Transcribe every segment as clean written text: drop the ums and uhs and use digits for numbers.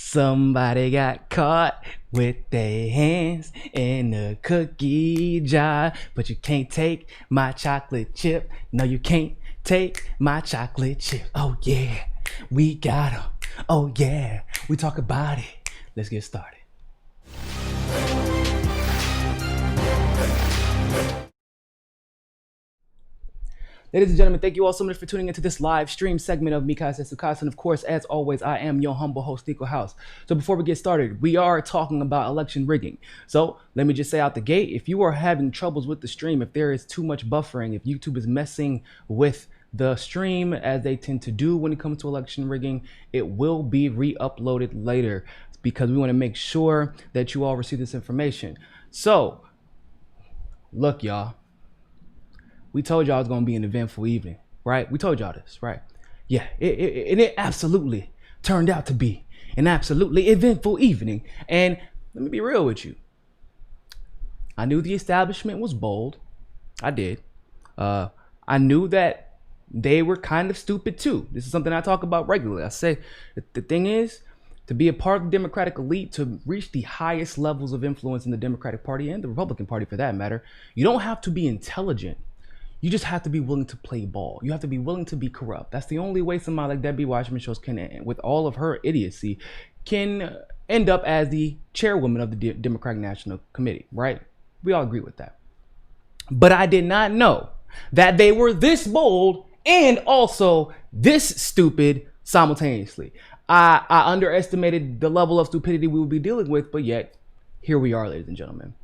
Somebody got caught with their hands in the cookie jar, but you can't take my chocolate chip. No, you can't take my chocolate chip. Oh yeah, we got 'em. Oh yeah, we talk about it. Let's get started. Ladies and gentlemen, thank you all so much for tuning into this live stream segment of Mikasa Sukasa. And of course, as always, I am your humble host, Niko House. So before we get started, we are talking about election rigging. So let me just say out the gate, if you are having troubles with the stream, if there is too much buffering, if YouTube is messing with the stream as they tend to do when it comes to election rigging, it will be re-uploaded later because we want to make sure that you all receive this information. So, look, y'all. We told y'all it was going to be an eventful evening, right? We told y'all this, right? Yeah, it absolutely turned out to be an absolutely eventful evening. And let me be real with you. I knew the establishment was bold. I did. I knew that they were kind of stupid too. This is something I talk about regularly. I say the thing is, to be a part of the Democratic elite, to reach the highest levels of influence in the Democratic Party and the Republican Party for that matter, you don't have to be intelligent. You just have to be willing to play ball. You have to be willing to be corrupt. That's the only way somebody like Debbie Wasserman Schultz can, with all of her idiocy, can end up as the chairwoman of the Democratic National Committee, right? We all agree with that. But I did not know that they were this bold and also this stupid simultaneously. I underestimated the level of stupidity we would be dealing with, but yet here we are, ladies and gentlemen.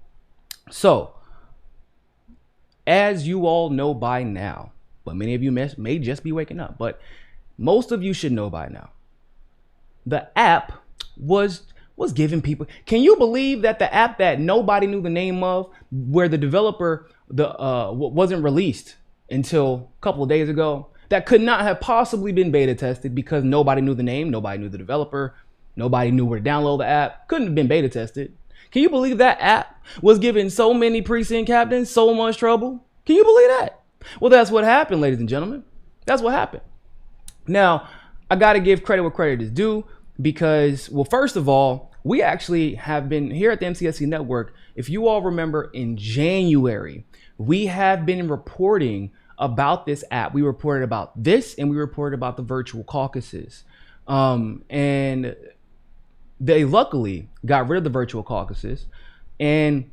So, as you all know by now, but many of you may just be waking up, but most of you should know by now, the app was giving people. Can you believe that the app that nobody knew the name of, where the developer wasn't released until a couple of days ago, that could not have possibly been beta tested because nobody knew the name, nobody knew the developer, nobody knew where to download the app, couldn't have been beta tested. Can you believe that app was giving so many precinct captains so much trouble? Can you believe that? Well, that's what happened, ladies and gentlemen. That's what happened. Now, I got to give credit where credit is due because, well, first of all, we actually have been here at the MCSC Network. If you all remember, in January, we have been reporting about this app. We reported about this and we reported about the virtual caucuses. And they luckily got rid of the virtual caucuses and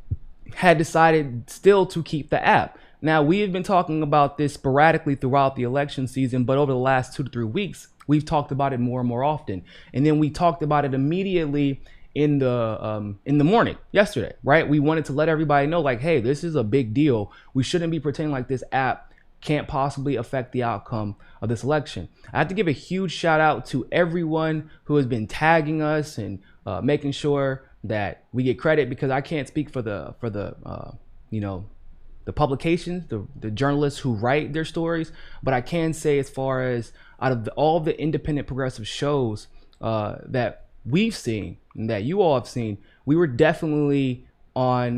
had decided still to keep the app. Now, we have been talking about this sporadically throughout the election season, but over the last 2 to 3 weeks, we've talked about it more and more often. And then we talked about it immediately in the morning yesterday, right? We wanted to let everybody know, like, hey, this is a big deal. We shouldn't be pretending like this app can't possibly affect the outcome of this election. I have to give a huge shout out to everyone who has been tagging us and making sure that we get credit, because I can't speak for the publications, the journalists who write their stories, but I can say, as far as out of all the independent progressive shows that we've seen and that you all have seen, we were definitely on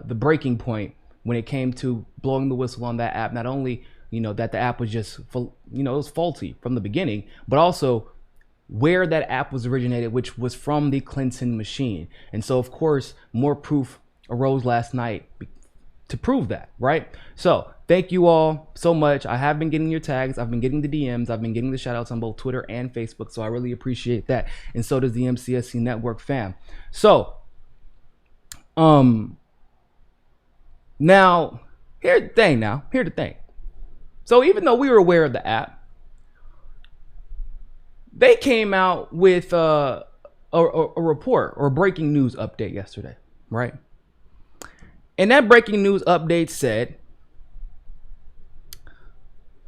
the breaking point when it came to blowing the whistle on that app. Not only, that the app was just, it was faulty from the beginning, but also where that app was originated, which was from the Clinton machine. And so, of course, more proof arose last night to prove that, right? So thank you all so much. I have been getting your tags. I've been getting the DMs. I've been getting the shout outs on both Twitter and Facebook. So I really appreciate that. And so does the MCSC Network fam. So, now, here's the thing. So even though we were aware of the app, they came out with a report or a breaking news update yesterday, right? And that breaking news update said,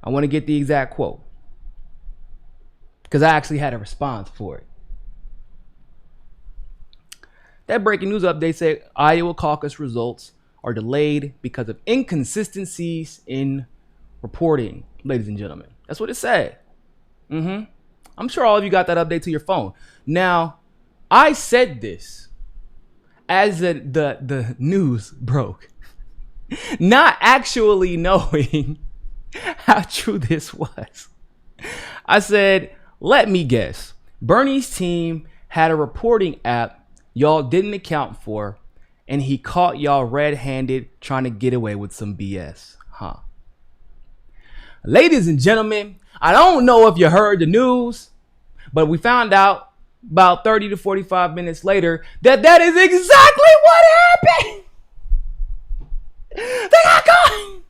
I want to get the exact quote because I actually had a response for it. That breaking news update said Iowa caucus results are delayed because of inconsistencies in reporting, ladies and gentlemen. That's what it said. I'm sure all of you got that update to your phone. Now, I said this as the news broke, not actually knowing how true this was. I said, let me guess. Bernie's team had a reporting app y'all didn't account for, and he caught y'all red-handed trying to get away with some BS, huh? Ladies and gentlemen, I don't know if you heard the news, but we found out about 30 to 45 minutes later that is exactly what happened. They got caught.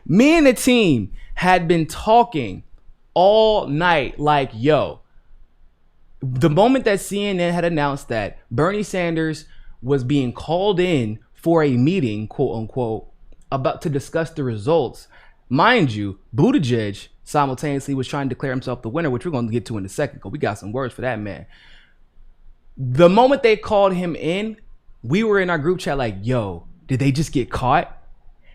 Me and the team had been talking all night like, yo, the moment that CNN had announced that Bernie Sanders was being called in for a meeting, quote unquote, about to discuss the results, mind you, Buttigieg simultaneously was trying to declare himself the winner, which we're going to get to in a second because we got some words for that man. The moment they called him in, we were in our group chat like, yo, did they just get caught?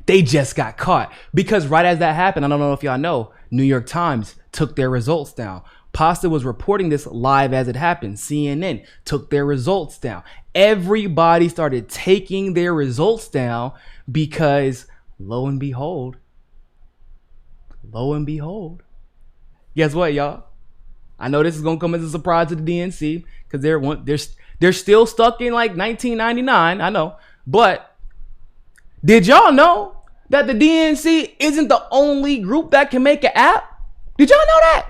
They just got caught. Because right as that happened, I don't know if y'all know, New York Times took their results down. Pasta was reporting this live as it happened. CNN took their results down. Everybody started taking their results down because lo and behold, guess what, y'all? I know this is gonna come as a surprise to the DNC because they're still stuck in like 1999. I know, but did y'all know that the DNC isn't the only group that can make an app? Did y'all know that?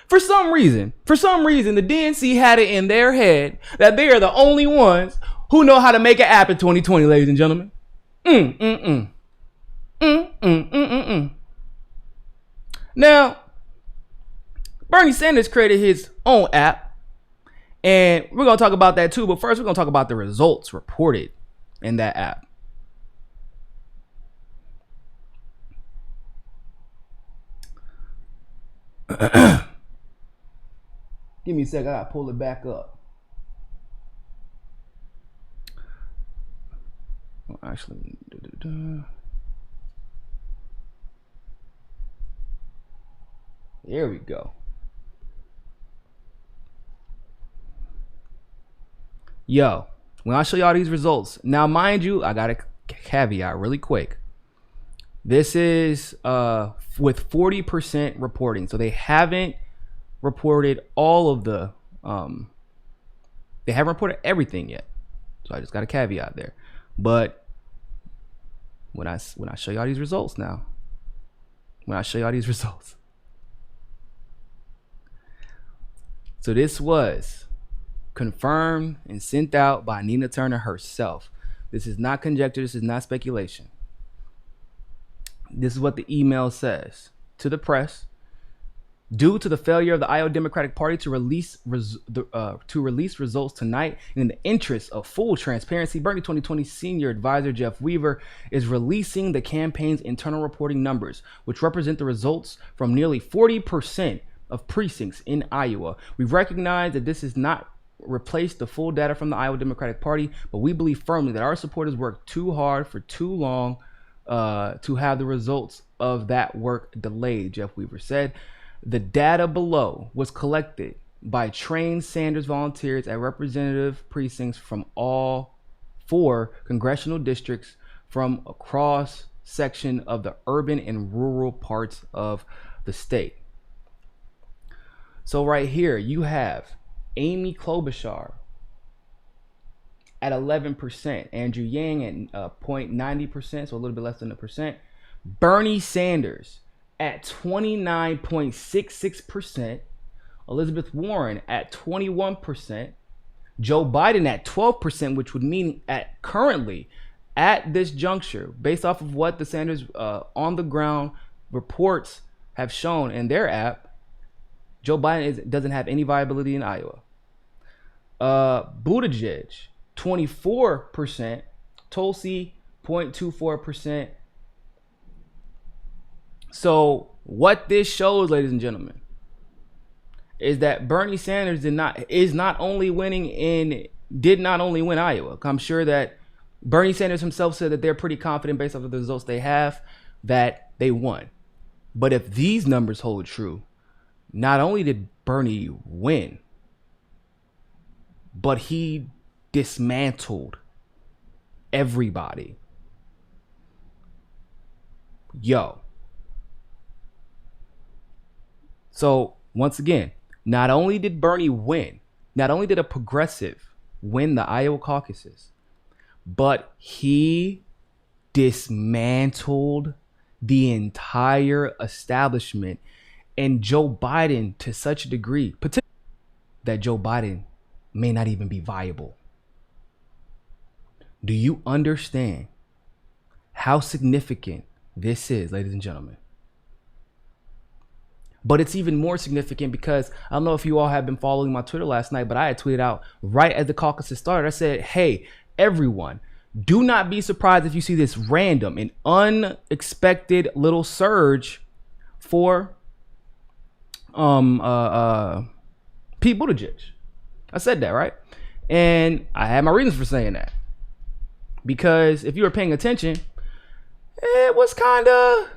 For some reason, the DNC had it in their head that they are the only ones who know how to make an app in 2020, ladies and gentlemen. Now, Bernie Sanders created his own app, and we're going to talk about that too. But first, we're going to talk about the results reported in that app. Give me a sec. I got to pull it back up. Well, actually, there we go. Yo, when I show y'all these results, now mind you, I got a caveat really quick. This is with 40% reporting, so they haven't reported all of the they haven't reported everything yet, so I just got a caveat there. But when I show y'all these results now, so this was confirmed and sent out by Nina Turner herself. This is not conjecture. This is not speculation. This is what the email says to the press. Due to the failure of the Iowa Democratic Party to release results tonight, and in the interest of full transparency, Bernie 2020 senior advisor Jeff Weaver is releasing the campaign's internal reporting numbers, which represent the results from nearly 40% of precincts in Iowa. We recognize that this is not replace the full data from the Iowa Democratic Party, but we believe firmly that our supporters worked too hard for too long to have the results of that work delayed, Jeff Weaver said. The data below was collected by trained Sanders volunteers at representative precincts from all 4 congressional districts from across section of the urban and rural parts of the state. So right here you have Amy Klobuchar at 11%, Andrew Yang at 0.90%, so a little bit less than a percent. Bernie Sanders at 29.66%, Elizabeth Warren at 21%, Joe Biden at 12%, which would mean at currently at this juncture, based off of what the Sanders on the ground reports have shown in their app, Joe Biden doesn't have any viability in Iowa. Buttigieg 24%, Tulsi 0.24%. So what this shows, ladies and gentlemen, is that Bernie Sanders did not only win Iowa. I'm sure that Bernie Sanders himself said that they're pretty confident based off of the results they have that they won. But if these numbers hold true, not only did Bernie win, but he dismantled everybody. Yo. So once again, Not only did Bernie win, not only did a progressive win the Iowa caucuses, but he dismantled the entire establishment and Joe Biden to such a degree that Joe Biden may not even be viable. Do you understand how significant this is, ladies and gentlemen? But it's even more significant because I don't know if you all have been following my Twitter last night, but I had tweeted out right as the caucuses started. I said, hey, everyone, do not be surprised if you see this random and unexpected little surge for Pete Buttigieg. I said that, right? And I had my reasons for saying that. Because if you were paying attention, it was kind of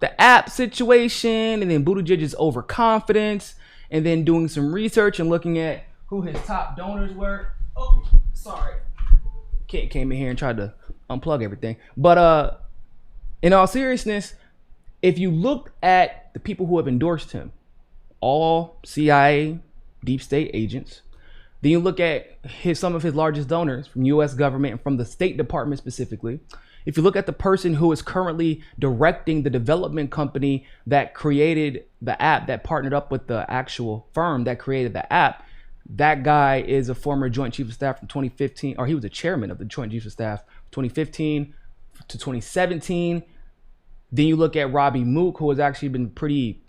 the app situation, and then Buttigieg's overconfidence, and then doing some research and looking at who his top donors were. Oh, sorry. Kid came in here and tried to unplug everything. But in all seriousness, if you look at the people who have endorsed him, all CIA, deep state agents, then you look at some of his largest donors from U.S. government and from the State Department specifically. If you look at the person who is currently directing the development company that created the app, that partnered up with the actual firm that created the app, that guy is a former Joint Chief of Staff from 2015, or he was a chairman of the Joint Chiefs of Staff 2015 to 2017. Then you look at Robbie Mook, who has actually been pretty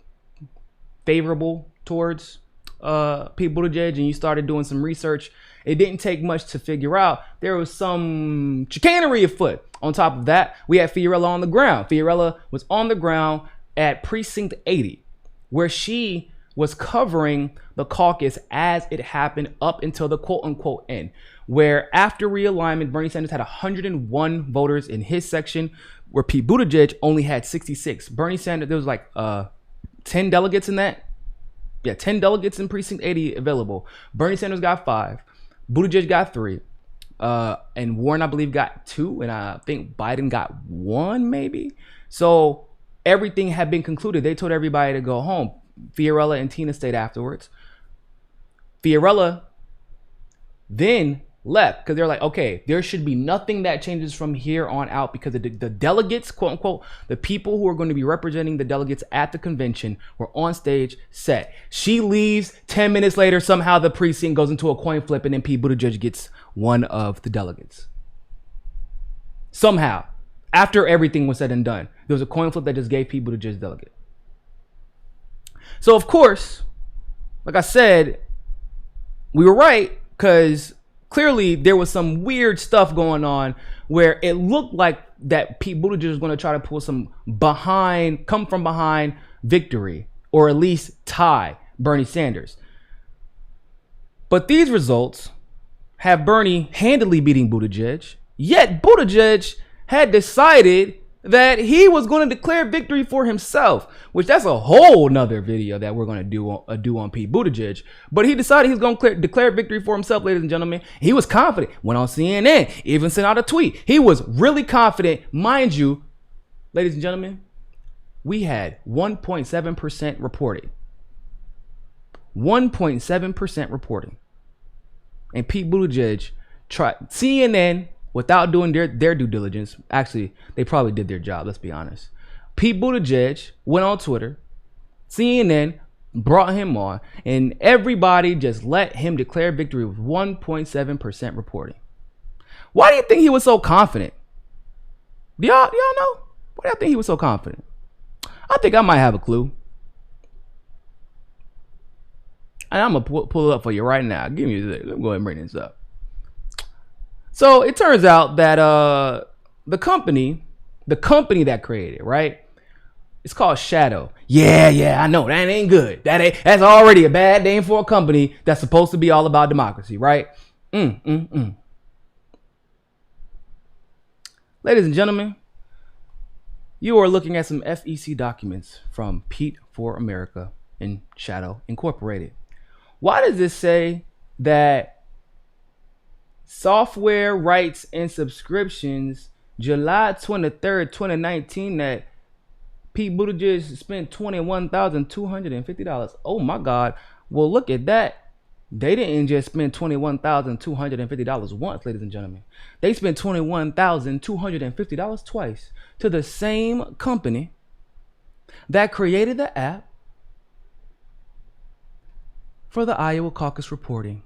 favorable towards Pete Buttigieg, and you started doing some research. It didn't take much to figure out there was some chicanery afoot. On top of that, we had Fiorella on the ground. Fiorella was on the ground at precinct 80, where she was covering the caucus as it happened up until the quote unquote end, where after realignment, Bernie Sanders had 101 voters in his section, where Pete Buttigieg only had 66. Bernie Sanders, there was like 10 delegates in that. Yeah, 10 delegates in precinct 80 available. Bernie Sanders got 5. Buttigieg got 3. And Warren, I believe, got 2. And I think Biden got 1, maybe. So everything had been concluded. They told everybody to go home. Fiorella and Tina stayed afterwards. Fiorella then left because they're like, okay, there should be nothing that changes from here on out because the delegates, quote unquote, the people who are going to be representing the delegates at the convention were on stage set. She leaves. 10 minutes later, somehow the precinct goes into a coin flip and then Pete Buttigieg gets one of the delegates. Somehow, after everything was said and done, there was a coin flip that just gave Pete Buttigieg delegate. So, of course, like I said, we were right because clearly there was some weird stuff going on where it looked like that Pete Buttigieg was going to try to pull some come from behind victory, or at least tie Bernie Sanders. But these results have Bernie handily beating Buttigieg, yet Buttigieg had decided that he was going to declare victory for himself, which that's a whole nother video that we're going to do on Pete Buttigieg. But he decided he was going to declare victory for himself, ladies and gentlemen. He was confident, went on CNN, even sent out a tweet. He was really confident. Mind you, ladies and gentlemen, we had 1.7% reporting. 1.7% reporting. And Pete Buttigieg tried CNN without doing their due diligence. Actually, they probably did their job, let's be honest. Pete Buttigieg went on Twitter, CNN brought him on, and everybody just let him declare victory with 1.7% reporting. Why do you think he was so confident? Do y'all know? Why do y'all think he was so confident? I think I might have a clue. And I'm going to pull it up for you right now. Give me a second. Let me go ahead and bring this up. So it turns out that the company that created it, right? It's called Shadow. Yeah, I know that ain't good. That's already a bad name for a company that's supposed to be all about democracy, right? Ladies and gentlemen, you are looking at some FEC documents from Pete for America and Shadow Incorporated. Why does this say that software rights and subscriptions, July 23rd, 2019, that Pete Buttigieg spent $21,250. Oh my God. Well, look at that. They didn't just spend $21,250 once, ladies and gentlemen. They spent $21,250 twice to the same company that created the app for the Iowa caucus reporting.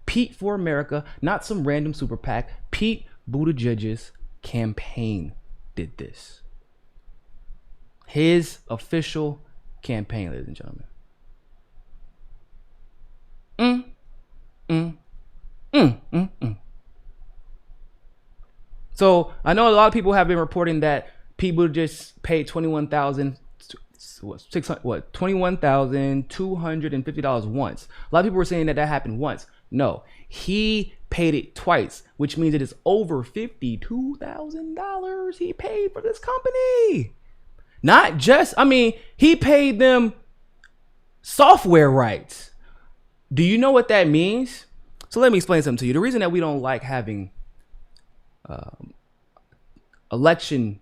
Pete for America, not some random super PAC. Pete Buttigieg's campaign did this. His official campaign, ladies and gentlemen. So I know a lot of people have been reporting that Pete Buttigieg paid $21,250 once. A lot of people were saying that happened once. No, he paid it twice, which means it is over $52,000 he paid for this company. Not just, he paid them software rights. Do you know what that means? So let me explain something to you. The reason that we don't like having election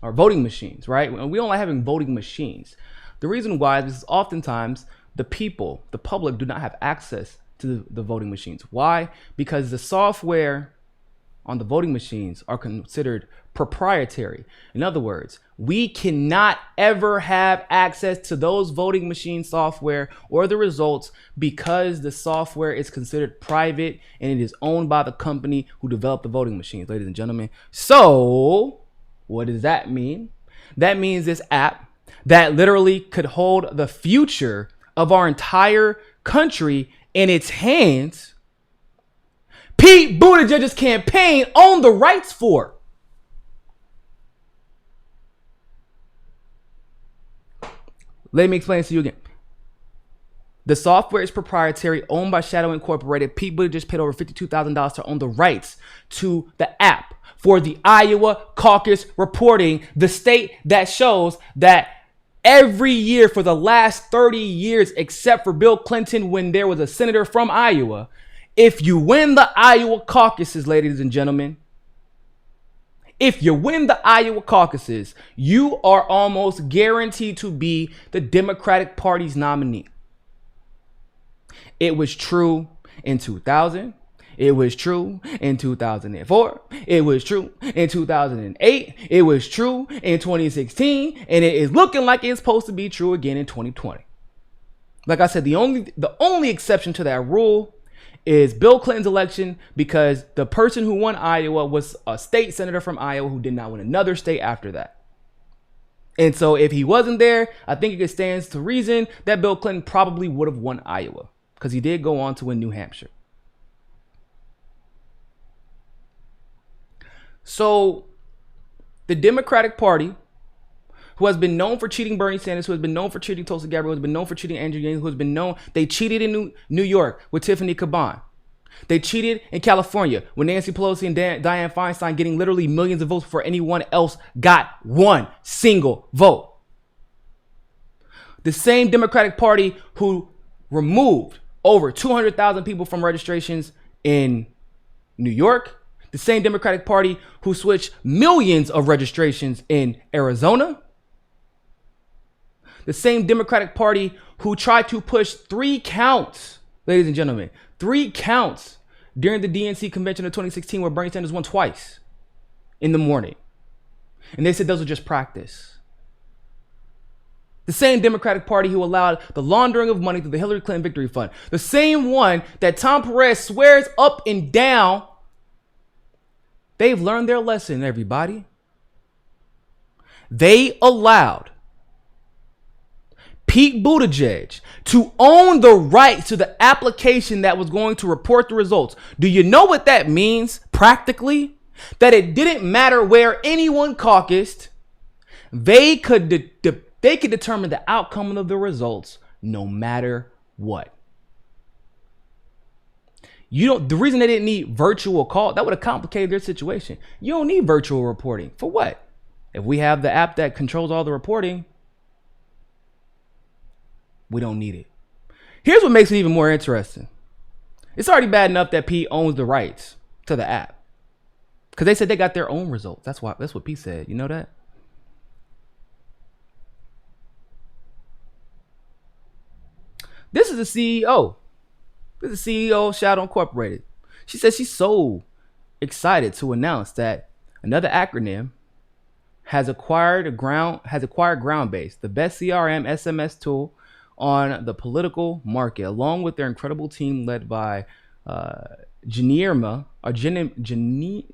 or voting machines, right? We don't like having voting machines. The reason why is because oftentimes the people, the public, do not have access to the voting machines. Why? Because the software on the voting machines are considered proprietary. In other words, we cannot ever have access to those voting machine software or the results because the software is considered private and it is owned by the company who developed the voting machines, ladies and gentlemen. So what does that mean? That means this app that literally could hold the future of our entire country in its hands, Pete Buttigieg's campaign owned the rights for. Let me explain this to you again. The software is proprietary, owned by Shadow Incorporated. Pete Buttigieg paid over $52,000 to own the rights to the app for the Iowa caucus reporting, the state that shows that every year for the last 30 years, except for Bill Clinton when there was a senator from Iowa, if you win the Iowa caucuses, ladies and gentlemen, if you win the Iowa caucuses, you are almost guaranteed to be the Democratic Party's nominee. It was true in 2000. It was true in 2004. It was true in 2008. It was true in 2016. And it is looking like it's supposed to be true again in 2020. Like I said, the only exception to that rule is Bill Clinton's election, because the person who won Iowa was a state senator from Iowa who did not win another state after that. And so if he wasn't there, I think it stands to reason that Bill Clinton probably would have won Iowa, because he did go on to win New Hampshire. So the Democratic Party, who has been known for cheating Bernie Sanders, who has been known for cheating Tulsi Gabbard, who has been known for cheating Andrew Yang, who has been known, they cheated in New York with Tiffany Caban. They cheated in California with Nancy Pelosi and Dianne Feinstein getting literally millions of votes before anyone else got one single vote. The same Democratic Party who removed over 200,000 people from registrations in New York, the same Democratic Party who switched millions of registrations in Arizona, the same Democratic Party who tried to push 3 counts, ladies and gentlemen, 3 counts during the DNC convention of 2016 where Bernie Sanders won twice in the morning. And they said those were just practice. The same Democratic Party who allowed the laundering of money through the Hillary Clinton Victory Fund. The same one that Tom Perez swears up and down. They've learned their lesson, everybody. They allowed Pete Buttigieg to own the rights to the application that was going to report the results. Do you know what that means practically? That it didn't matter where anyone caucused. They could determine the outcome of the results no matter what. The reason they didn't need virtual call, that would have complicated their situation. You don't need virtual reporting. For what? If we have the app that controls all the reporting, we don't need it. Here's what makes it even more interesting. It's already bad enough that Pete owns the rights to the app. Because they said they got their own results. That's what Pete said. You know that? This is the CEO. This is the CEO of Shadow Incorporated. She says she's so excited to announce that another acronym has acquired Groundbase, the best CRM SMS tool on the political market, along with their incredible team led by Janirma or Janirmira.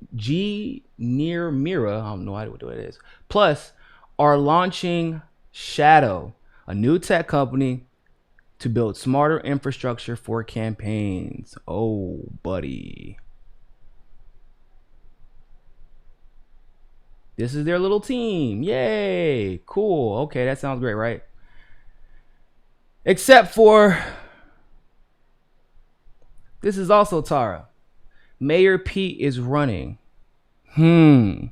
I don't know what it is. Plus, are launching Shadow, a new tech company to build smarter infrastructure for campaigns. Oh, buddy. This is their little team. Yay. Cool. Okay, that sounds great, right? Except for, this is also Tara. Mayor Pete is running. I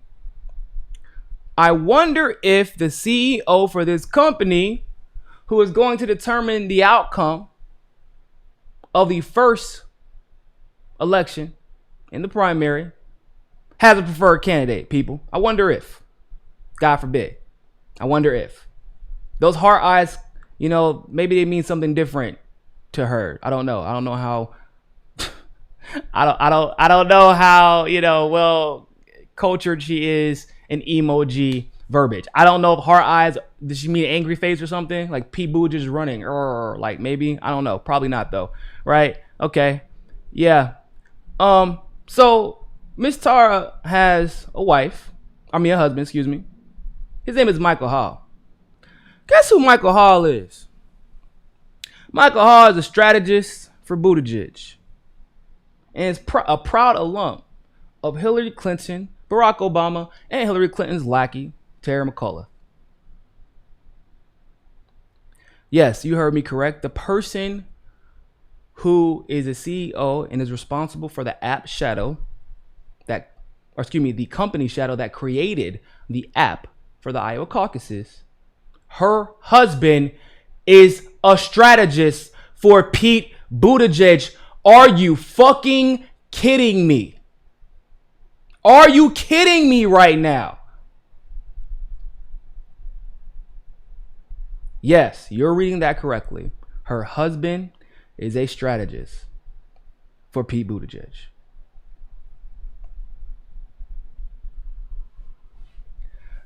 wonder if the CEO for this company, who is going to determine the outcome of the first election in the primary, has a preferred candidate, people. I wonder if. God forbid. I wonder if. Those heart eyes, maybe they mean something different to her. I don't know. I don't know how I don't know how, well cultured she is in emoji verbiage. I don't know if heart eyes, does she mean angry face or something? Like Pete Buttigieg running, or like maybe, I don't know. Probably not though. Right? Okay. Yeah. So Miss Tara has a husband, excuse me. His name is Michael Hall. Guess who Michael Hall is? Michael Hall is a strategist for Buttigieg and is a proud alum of Hillary Clinton, Barack Obama, and Hillary Clinton's lackey, Terry McAuliffe. Yes, you heard me correct. The person who is a CEO and is responsible for the app Shadow, the company Shadow that created the app for the Iowa caucuses, her husband is a strategist for Pete Buttigieg. Are you fucking kidding me? Are you kidding me right now? Yes, you're reading that correctly. Her husband is a strategist for Pete Buttigieg.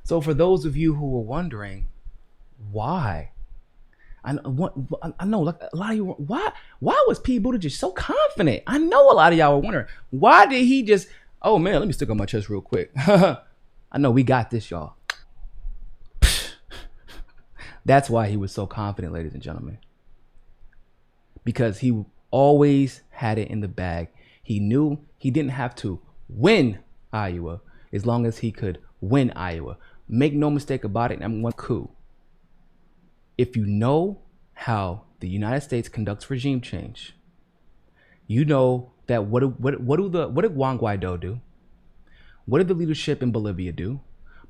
So for those of you who were wondering, why? I know like a lot of you, why was Pete Buttigieg so confident? I know a lot of y'all were wondering, why did he just, oh man, let me stick on my chest real quick. I know we got this, y'all. That's why he was so confident, ladies and gentlemen. Because he always had it in the bag. He knew he didn't have to win Iowa as long as he could win Iowa. Make no mistake about it. I'm one coup. If you know how the United States conducts regime change, you know that what did Juan Guaido do? What did the leadership in Bolivia do?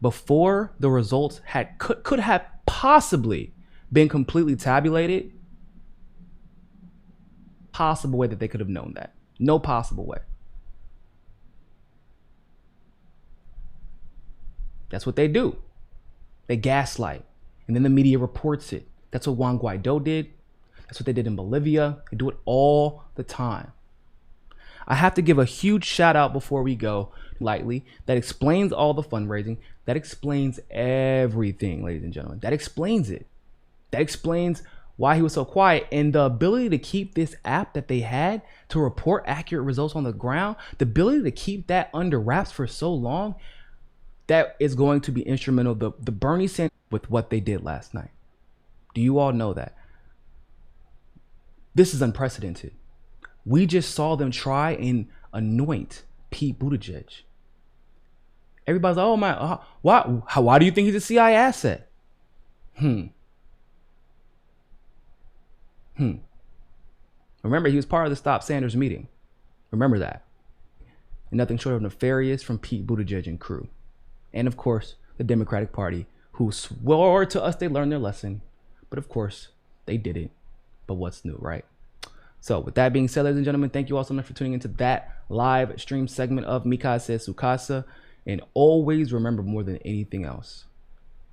Before the results could have possibly been completely tabulated, possible way that they could have known that. No possible way. That's what they do. They gaslight. And then the media reports it. That's what Juan Guaido did. That's what they did in Bolivia. They do it all the time. I have to give a huge shout out before we go, lightly, that explains all the fundraising. That explains everything, ladies and gentlemen. That explains it. That explains why he was so quiet, and the ability to keep this app that they had to report accurate results on the ground, the ability to keep that under wraps for so long, that is going to be instrumental. The Bernie Sanders with what they did last night. Do you all know that? This is unprecedented. We just saw them try and anoint Pete Buttigieg. Everybody's like, oh my, why do you think he's a CIA asset? Remember, he was part of the Stop Sanders meeting. Remember that. And nothing short of nefarious from Pete Buttigieg and crew. And of course, the Democratic Party, who swore to us they learned their lesson. But of course, they didn't. But what's new, right? So with that being said, ladies and gentlemen, thank you all so much for tuning into that live stream segment of Mikasa Sukasa. And always remember, more than anything else,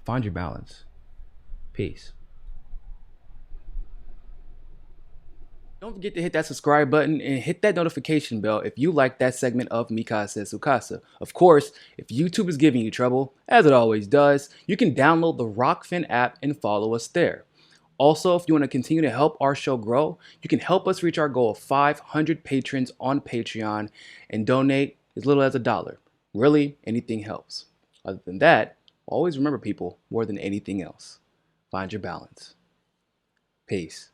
find your balance. Peace. Don't forget to hit that subscribe button and hit that notification bell if you like that segment of Mikasa Sukasa. Of course, if YouTube is giving you trouble, as it always does, you can download the Rockfin app and follow us there. Also, if you want to continue to help our show grow, you can help us reach our goal of 500 patrons on Patreon and donate as little as $1. Really, anything helps. Other than that, always remember, people, more than anything else, find your balance. Peace.